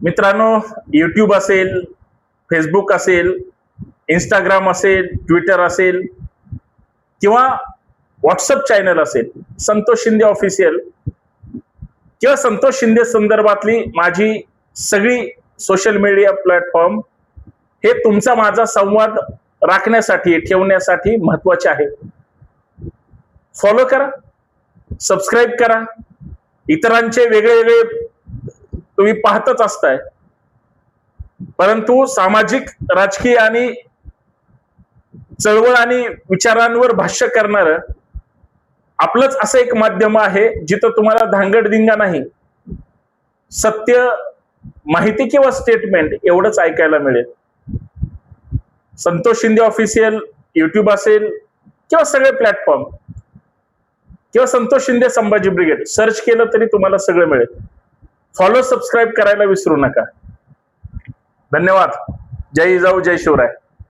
मित्रांनो, यूट्यूब असेल, फेसबुक असेल, इंस्टाग्राम असेल, ट्विटर असेल किंवा व्हॉट्सअप चॅनल असेल, संतोष शिंदे ऑफिशियल किंवा संतोष शिंदे संदर्भातली माझी सगळी सोशल मीडिया प्लॅटफॉर्म हे तुमचा माझा संवाद राखण्यासाठी ठेवण्यासाठी महत्वाचे आहे. फॉलो करा, सबस्क्राईब करा. इतरांचे वेगळे वेगळे तुम्ही पाहतच असताय, परंतु सामाजिक, राजकीय आणि चळवळ आणि विचारांवर भाष्य करणार आपलंच असं एक माध्यम आहे जिथं तुम्हाला धांगडधिंगा नाही, सत्य, माहिती किंवा स्टेटमेंट एवढंच ऐकायला मिळेल. संतोष शिंदे ऑफिशियल युट्यूब असेल किंवा सगळे प्लॅटफॉर्म किंवा संतोष शिंदे संभाजी ब्रिगेड सर्च केलं तरी तुम्हाला सगळं मिळेल. फॉलो, सबस्क्राईब करायला विसरू नका. धन्यवाद. जय जिजाऊ, जय शिवराय.